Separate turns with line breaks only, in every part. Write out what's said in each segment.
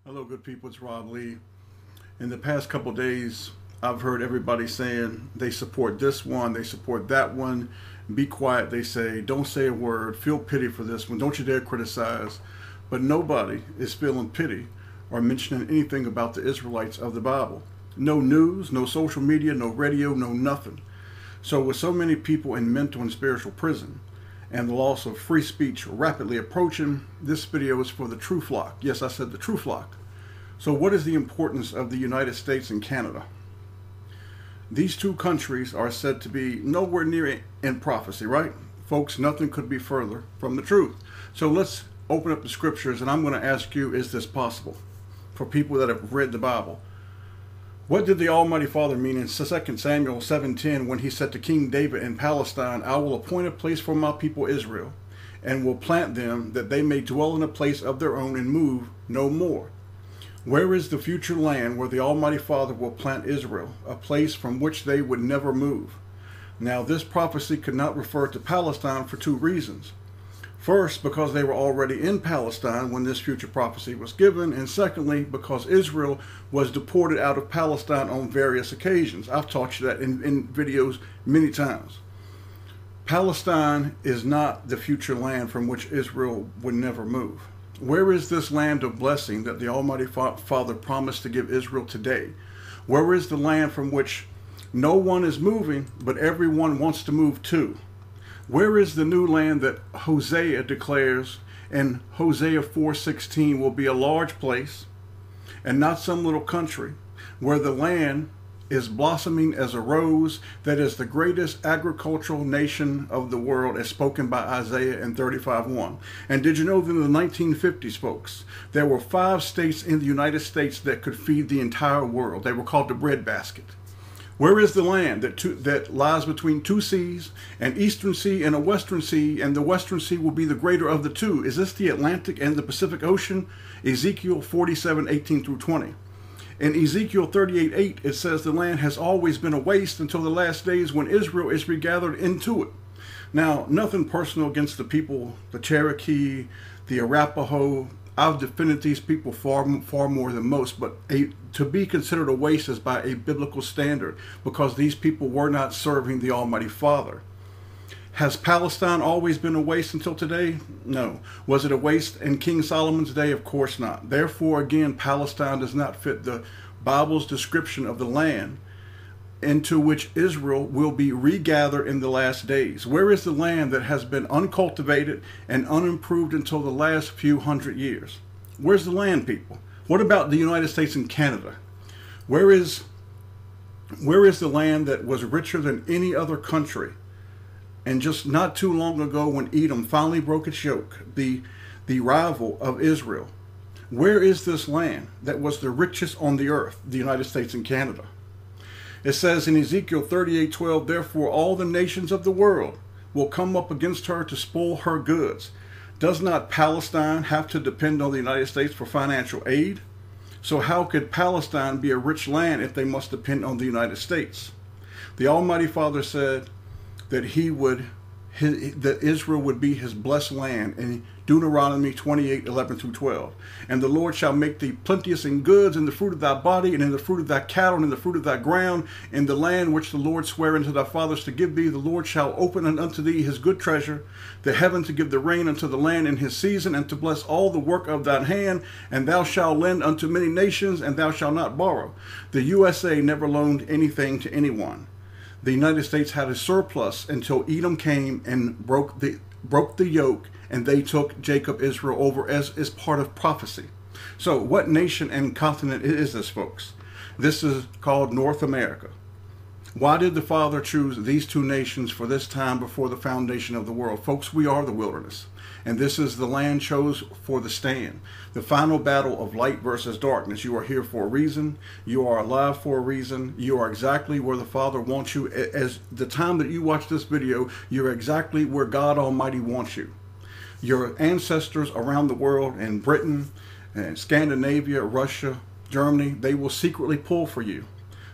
Hello, good people. It's Rob Lee. In the past couple of days, I've heard everybody saying they support this one, they support that one. Be quiet, they say. Don't say a word. Feel pity for this one. Don't you dare criticize. But nobody is feeling pity or mentioning anything about the Israelites of the Bible. No news, no social media, no radio, no nothing. So with so many people in mental and spiritual prison, and the loss of free speech rapidly approaching, this video is for the true flock. Yes, I said the true flock. So what is the importance of the United States and Canada? These two countries are said to be nowhere near in prophecy, right? Folks, nothing could be further from the truth. So let's open up the scriptures, and I'm going to ask you, is this possible? For people that have read the Bible. What did the Almighty Father mean in 2 Samuel 7:10 when he said to King David in Palestine, I will appoint a place for my people Israel, and will plant them that they may dwell in a place of their own and move no more? Where is the future land where the Almighty Father will plant Israel, a place from which they would never move? Now this prophecy could not refer to Palestine for two reasons. First, because they were already in Palestine when this future prophecy was given, and secondly, because Israel was deported out of Palestine on various occasions. I've taught you that in videos many times. Palestine is not the future land from which Israel would never move. Where is this land of blessing that the Almighty Father promised to give Israel today? Where is the land from which no one is moving, but everyone wants to move to? Where is the new land that Hosea declares in Hosea 4:16 will be a large place and not some little country, where the land is blossoming as a rose, that is the greatest agricultural nation of the world, as spoken by Isaiah in 35:1. And did you know that in the 1950s, folks, there were 5 states in the United States that could feed the entire world? They were called the breadbasket. Where is the land that lies between 2 seas, an eastern sea and a western sea, and the western sea will be the greater of the two? Is this the Atlantic and the Pacific Ocean? Ezekiel 47:18 through 20. In Ezekiel 38:8, it says the land has always been a waste until the last days when Israel is regathered into it. Now, nothing personal against the people, the Cherokee, the Arapaho. I've defended these people far more than most, but to be considered a waste is by a biblical standard, because these people were not serving the Almighty Father. Has Palestine always been a waste until today? No. Was it a waste in King Solomon's day? Of course not. Therefore, again, Palestine does not fit the Bible's description of the land into which Israel will be regathered in the last days. Where is the land that has been uncultivated and unimproved until the last few hundred years? Where's the land, people? What about the United States and Canada? Where is the land that was richer than any other country? And just not too long ago, when Edom finally broke its yoke, the rival of Israel, where is this land that was the richest on the earth, the United States and Canada? It says in Ezekiel 38:12, therefore all the nations of the world will come up against her to spoil her goods. Does not Palestine have to depend on the United States for financial aid? So how could Palestine be a rich land if they must depend on the United States? The Almighty Father said that that Israel would be his blessed land in Deuteronomy 28:11 through 12. And the Lord shall make thee plenteous in goods, in the fruit of thy body, and in the fruit of thy cattle, and in the fruit of thy ground, in the land which the Lord sware unto thy fathers to give thee. The Lord shall open unto thee his good treasure, the heaven to give the rain unto the land in his season, and to bless all the work of thine hand. And thou shalt lend unto many nations, and thou shalt not borrow. The USA never loaned anything to anyone. The United States had a surplus until Edom came and broke the yoke, and they took Jacob, Israel, over as part of prophecy. So what nation and continent is this, folks? This is called North America. Why did the Father choose these two nations for this time before the foundation of the world? Folks, we are the wilderness, and this is the land chose for the stand. The final battle of light versus darkness. You are here for a reason. You are alive for a reason. You are exactly where the Father wants you. As the time that you watch this video, you're exactly where God Almighty wants you. Your ancestors around the world in Britain and Scandinavia, Russia, Germany, they will secretly pull for you.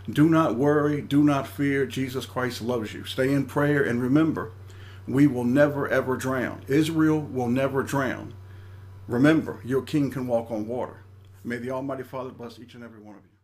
Do not worry, do not fear. Jesus Christ loves you. Stay in prayer, and remember, we will never ever drown. Israel will never drown. Remember, your king can walk on water. May the Almighty Father bless each and every one of you.